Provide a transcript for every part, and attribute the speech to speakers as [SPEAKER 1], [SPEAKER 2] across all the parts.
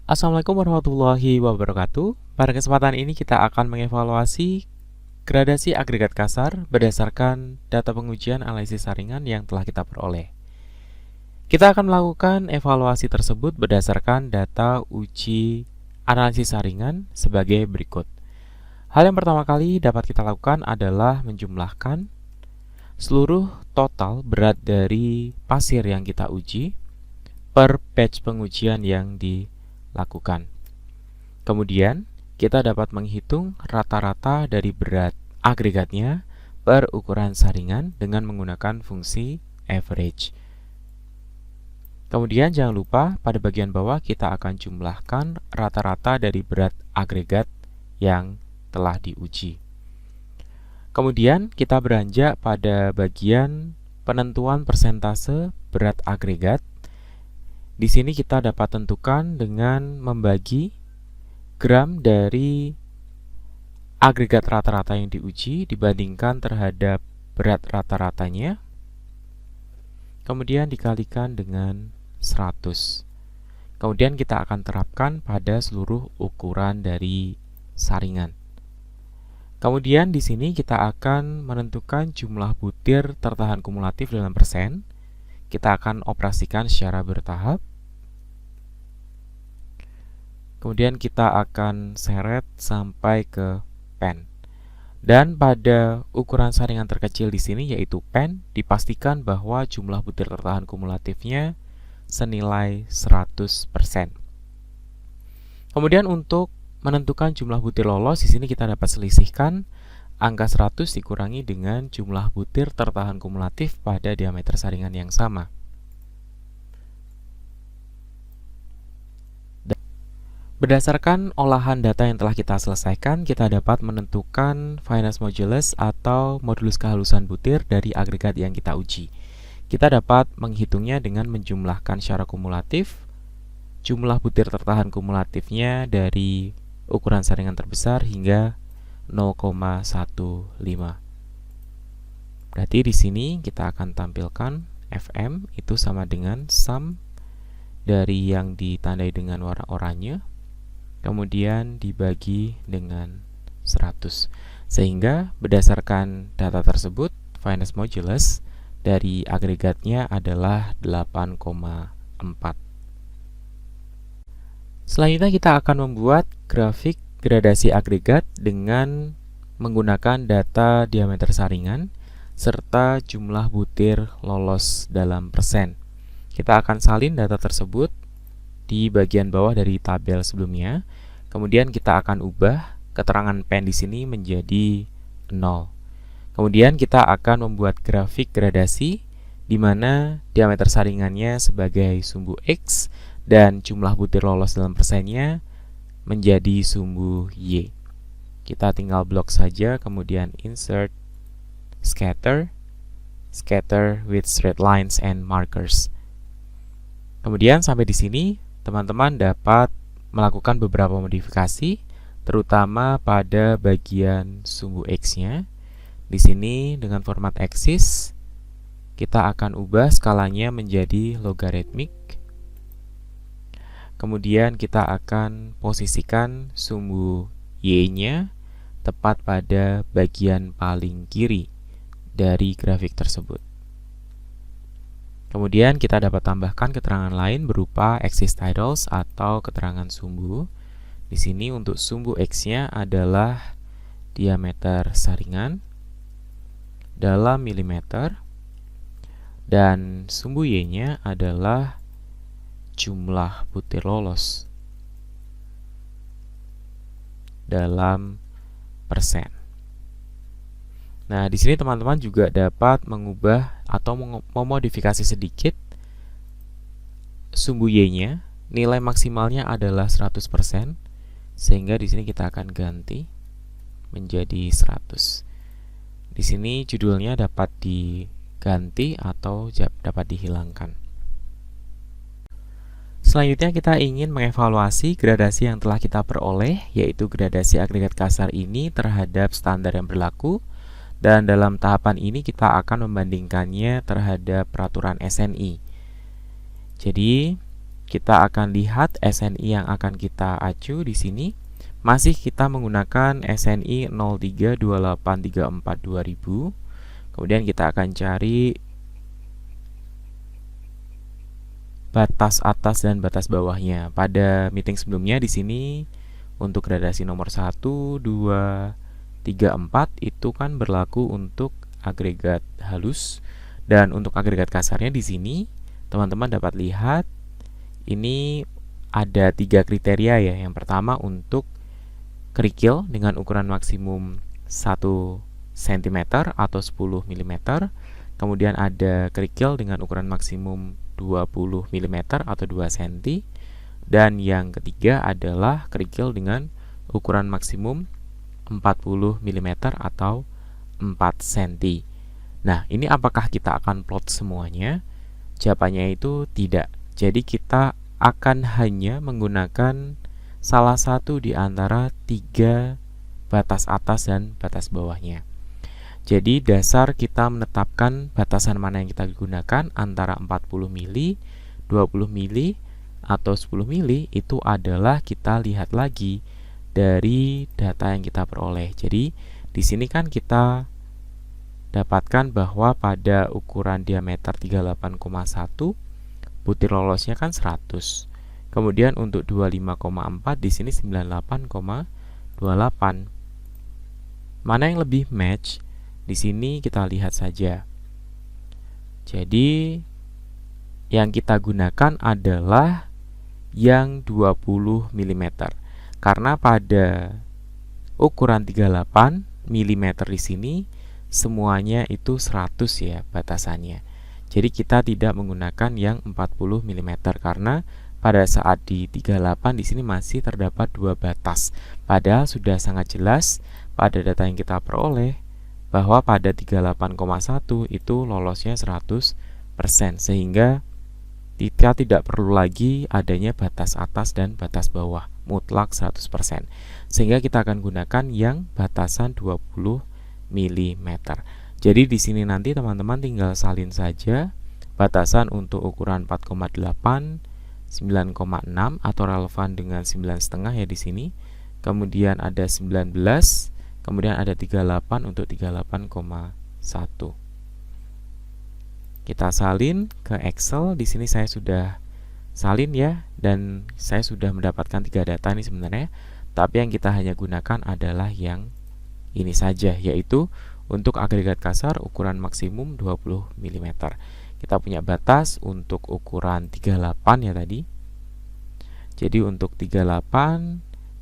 [SPEAKER 1] Assalamualaikum warahmatullahi wabarakatuh. Pada kesempatan ini kita akan mengevaluasi gradasi agregat kasar berdasarkan data pengujian analisis saringan yang telah kita peroleh. Kita akan melakukan evaluasi tersebut berdasarkan data uji analisis saringan sebagai berikut. Hal yang pertama kali dapat kita lakukan adalah menjumlahkan seluruh total berat dari pasir yang kita uji per batch pengujian yang dilakukan. Kemudian, kita dapat menghitung rata-rata dari berat agregatnya per ukuran saringan dengan menggunakan fungsi average. Kemudian jangan lupa pada bagian bawah kita akan jumlahkan rata-rata dari berat agregat yang telah diuji. Kemudian kita beranjak pada bagian penentuan persentase berat agregat. Di sini kita dapat tentukan dengan membagi gram dari agregat rata-rata yang diuji dibandingkan terhadap berat rata-ratanya, kemudian dikalikan dengan 100. Kemudian kita akan terapkan pada seluruh ukuran dari saringan. Kemudian di sini kita akan menentukan jumlah butir tertahan kumulatif dalam persen. Kita akan operasikan secara bertahap. Kemudian kita akan seret sampai ke pen. Dan pada ukuran saringan terkecil di sini yaitu pen, dipastikan bahwa jumlah butir tertahan kumulatifnya senilai 100%. Kemudian untuk menentukan jumlah butir lolos, di sini kita dapat selisihkan angka 100 dikurangi dengan jumlah butir tertahan kumulatif pada diameter saringan yang sama. Berdasarkan olahan data yang telah kita selesaikan, kita dapat menentukan fineness modulus atau modulus kehalusan butir dari agregat yang kita uji. Kita dapat menghitungnya dengan menjumlahkan secara kumulatif jumlah butir tertahan kumulatifnya dari ukuran saringan terbesar hingga 0,15. Berarti di sini kita akan tampilkan FM itu sama dengan sum dari yang ditandai dengan warna oranye, kemudian dibagi dengan 100. Sehingga berdasarkan data tersebut, fineness modulus dari agregatnya adalah 8,4. Selanjutnya kita akan membuat grafik gradasi agregat dengan menggunakan data diameter saringan serta jumlah butir lolos dalam persen. Kita akan salin data tersebut di bagian bawah dari tabel sebelumnya. Kemudian kita akan ubah keterangan pen di sini menjadi 0. Kemudian kita akan membuat grafik gradasi di mana diameter saringannya sebagai sumbu X dan jumlah butir lolos dalam persennya menjadi sumbu Y. Kita tinggal blok saja, kemudian insert, scatter with straight lines and markers. Kemudian sampai di sini teman-teman dapat melakukan beberapa modifikasi, terutama pada bagian sumbu X-nya. Di sini dengan format axis kita akan ubah skalanya menjadi logaritmik. Kemudian kita akan posisikan sumbu Y-nya tepat pada bagian paling kiri dari grafik tersebut. Kemudian kita dapat tambahkan keterangan lain berupa axis titles atau keterangan sumbu. Di sini untuk sumbu X-nya adalah diameter saringan dalam milimeter dan sumbu Y-nya adalah jumlah butir lolos dalam persen. Nah, di sini teman-teman juga dapat mengubah atau memodifikasi sedikit sumbu Y-nya. Nilai maksimalnya adalah 100%, sehingga di sini kita akan ganti menjadi 100. Di sini judulnya dapat diganti atau dapat dihilangkan. Selanjutnya kita ingin mengevaluasi gradasi yang telah kita peroleh, yaitu gradasi agregat kasar ini terhadap standar yang berlaku, dan dalam tahapan ini kita akan membandingkannya terhadap peraturan SNI. Jadi kita akan lihat SNI yang akan kita acu di sini. Masih kita menggunakan SNI 0328342000. Kemudian kita akan cari batas atas dan batas bawahnya. Pada meeting sebelumnya di sini untuk gradasi nomor 1, 2, 3, 4 itu kan berlaku untuk agregat halus, dan untuk agregat kasarnya di sini teman-teman dapat lihat ini ada 3 kriteria ya. Yang pertama untuk kerikil dengan ukuran maksimum 1 cm atau 10 mm. Kemudian ada kerikil dengan ukuran maksimum 20 mm atau 2 cm. Dan yang ketiga adalah kerikil dengan ukuran maksimum 40 mm atau 4 cm. Nah, ini apakah kita akan plot semuanya? Jawabannya itu tidak. Jadi kita akan hanya menggunakan salah satu di antara 3 batas atas dan batas bawahnya. Jadi dasar kita menetapkan batasan mana yang kita gunakan antara 40 mili, 20 mili, atau 10 mili itu adalah kita lihat lagi dari data yang kita peroleh. Jadi di sini kan kita dapatkan bahwa pada ukuran diameter 38,1 butir lolosnya kan 100. Kemudian untuk 25,4 di sini 98,28. Mana yang lebih match? Di sini kita lihat saja. Jadi yang kita gunakan adalah yang 20 mm. Karena pada ukuran 38 mm di sini semuanya itu 100 ya batasannya. Jadi kita tidak menggunakan yang 40 mm karena pada saat di 38 di sini masih terdapat 2 batas. Padahal sudah sangat jelas pada data yang kita peroleh bahwa pada 38,1 itu lolosnya 100%, sehingga kita tidak perlu lagi adanya batas atas dan batas bawah mutlak 100%. Sehingga kita akan gunakan yang batasan 20 mm. Jadi di sini nanti teman-teman tinggal salin saja batasan untuk ukuran 4,8, 9,6 atau relevan dengan 9,5 ya di sini. Kemudian ada 19, kemudian ada 38 untuk 38,1. Kita salin ke Excel. Di sini saya sudah salin ya, dan saya sudah mendapatkan 3 data ini sebenarnya. Tapi yang kita hanya gunakan adalah yang ini saja, yaitu untuk agregat kasar ukuran maksimum 20 mm. Kita punya batas untuk ukuran 38 ya tadi. Jadi untuk 38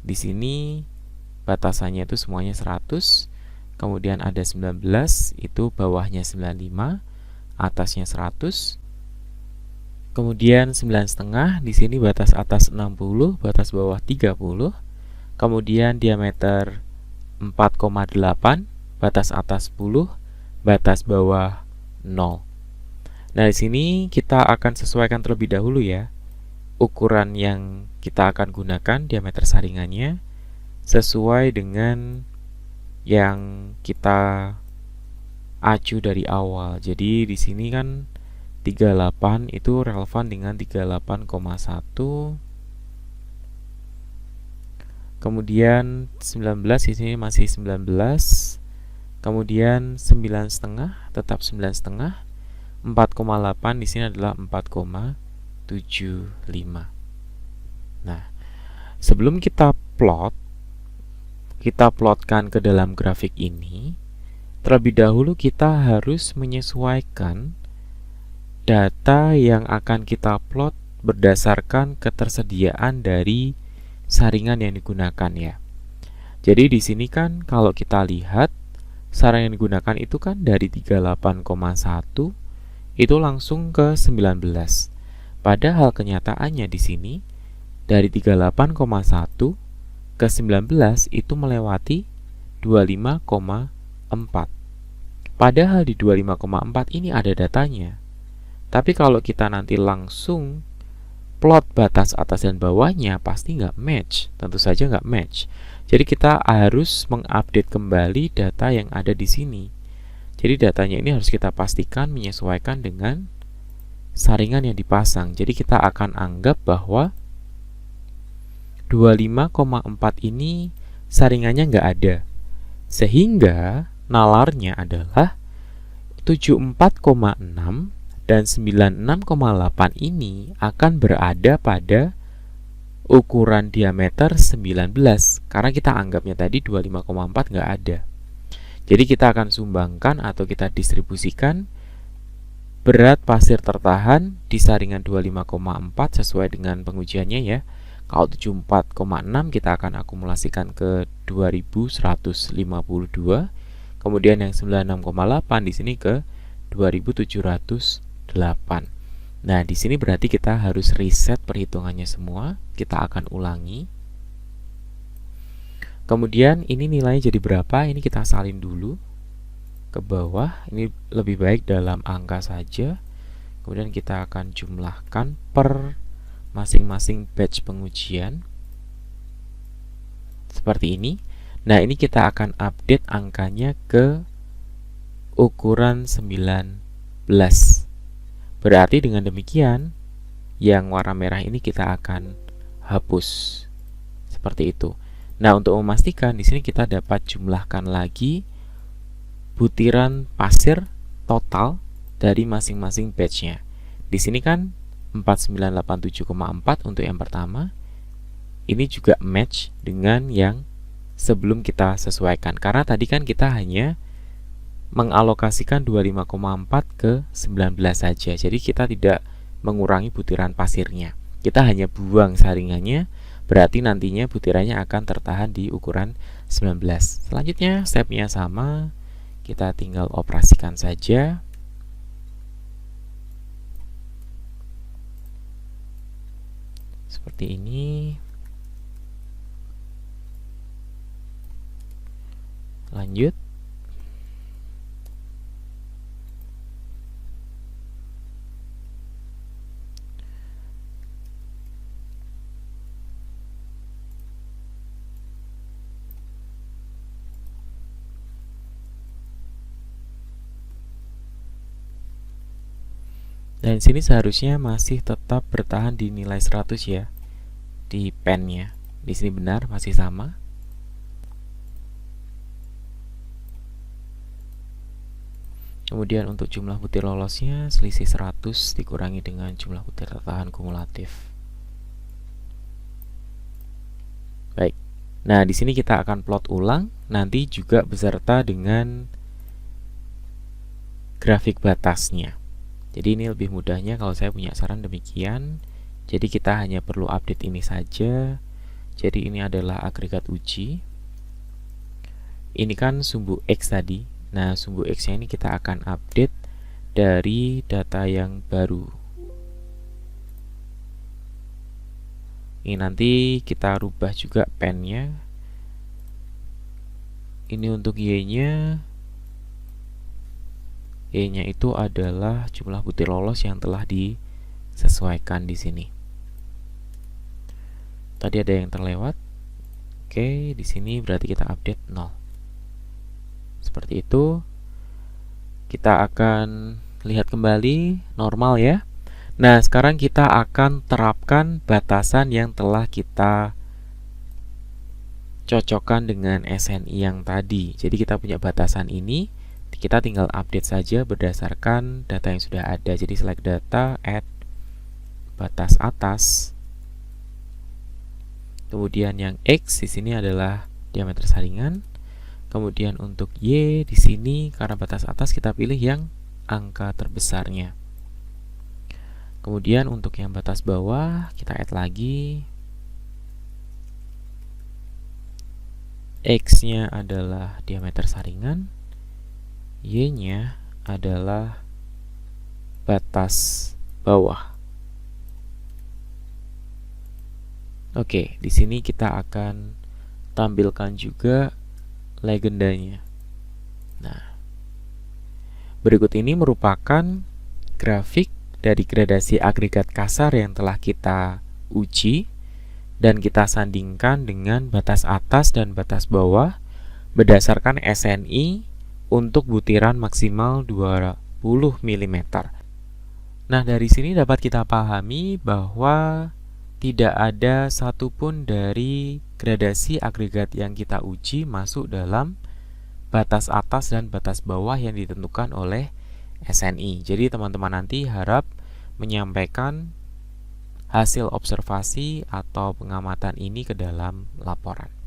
[SPEAKER 1] di sini batasannya itu semuanya 100. Kemudian ada 19, itu bawahnya 95, atasnya 100. Kemudian 9,5 di sini batas atas 60, batas bawah 30. Kemudian diameter 4,8, batas atas 10, batas bawah 0. Nah, di sini kita akan sesuaikan terlebih dahulu ya ukuran yang kita akan gunakan, diameter saringannya sesuai dengan yang kita acu dari awal. Jadi di sini kan 38 itu relevan dengan 38,1. Kemudian 19 di sini masih 19. Kemudian 9,5 tetap 9,5. 4,8 di sini adalah 4,75. Nah, sebelum kita plotkan ke dalam grafik ini, terlebih dahulu kita harus menyesuaikan data yang akan kita plot berdasarkan ketersediaan dari saringan yang digunakan ya. Jadi di sini kan kalau kita lihat saringan yang digunakan itu kan dari 38,1 itu langsung ke 19. Padahal kenyataannya di sini dari 38,1 ke 19 itu melewati 25,4. Padahal di 25,4 ini ada datanya. Tapi kalau kita nanti langsung plot batas atas dan bawahnya pasti nggak match. Tentu saja nggak match. Jadi kita harus mengupdate kembali data yang ada di sini. Jadi datanya ini harus kita pastikan menyesuaikan dengan saringan yang dipasang. Jadi kita akan anggap bahwa 25,4 ini saringannya nggak ada, sehingga nalarnya adalah 74,6 dan 96,8 ini akan berada pada ukuran diameter 19, karena kita anggapnya tadi 25,4 nggak ada. Jadi kita akan sumbangkan atau kita distribusikan berat pasir tertahan di saringan 25,4 sesuai dengan pengujiannya ya. Kalau 74,6 kita akan akumulasikan ke 2152. Kemudian yang 96,8 di sini ke 2708. Nah, di sini berarti kita harus reset perhitungannya semua. Kita akan ulangi. Kemudian ini nilainya jadi berapa? Ini kita salin dulu ke bawah. Ini lebih baik dalam angka saja. Kemudian kita akan jumlahkan per masing-masing batch pengujian. Seperti ini. Nah, ini kita akan update angkanya ke ukuran 19. Berarti dengan demikian, yang warna merah ini kita akan hapus. Seperti itu. Nah, untuk memastikan di sini kita dapat jumlahkan lagi butiran pasir total dari masing-masing batch-nya. Di sini kan 4987,4 untuk yang pertama. Ini juga match dengan yang sebelum kita sesuaikan. Karena tadi kan kita hanya mengalokasikan 25,4 ke 19 saja. Jadi kita tidak mengurangi butiran pasirnya. Kita hanya buang saringannya, berarti nantinya butirannya akan tertahan di ukuran 19. Selanjutnya stepnya sama, kita tinggal operasikan saja. Seperti ini. Lanjut. Dan sini seharusnya masih tetap bertahan di nilai 100 ya, di pennya. Di sini benar, masih sama. Kemudian untuk jumlah butir lolosnya, selisih 100 dikurangi dengan jumlah butir tertahan kumulatif. Baik, nah di sini kita akan plot ulang, nanti juga beserta dengan grafik batasnya. Jadi ini lebih mudahnya kalau saya punya saran demikian. Jadi kita hanya perlu update ini saja. Jadi ini adalah agregat uji. Ini kan sumbu X tadi. Nah, sumbu X-nya ini kita akan update dari data yang baru. Ini nanti kita rubah juga pennya. Ini untuk Y-nya. Y-nya itu adalah jumlah butir lolos yang telah disesuaikan di sini. Tadi ada yang terlewat. Oke, di sini berarti kita update 0. Seperti itu. Kita akan lihat kembali normal ya. Nah, sekarang kita akan terapkan batasan yang telah kita cocokkan dengan SNI yang tadi. Jadi kita punya batasan ini. Kita tinggal update saja berdasarkan data yang sudah ada. Jadi select data, add batas atas. Kemudian yang X di sini adalah diameter saringan. Kemudian untuk Y di sini karena batas atas kita pilih yang angka terbesarnya. Kemudian untuk yang batas bawah kita add lagi. X-nya adalah diameter saringan. Y-nya adalah batas bawah. Oke, di sini kita akan tampilkan juga legendanya. Nah, berikut ini merupakan grafik dari gradasi agregat kasar yang telah kita uji dan kita sandingkan dengan batas atas dan batas bawah berdasarkan SNI untuk butiran maksimal 20 mm. Nah, dari sini dapat kita pahami bahwa tidak ada satupun dari gradasi agregat yang kita uji masuk dalam batas atas dan batas bawah yang ditentukan oleh SNI. Jadi teman-teman nanti harap menyampaikan hasil observasi atau pengamatan ini ke dalam laporan.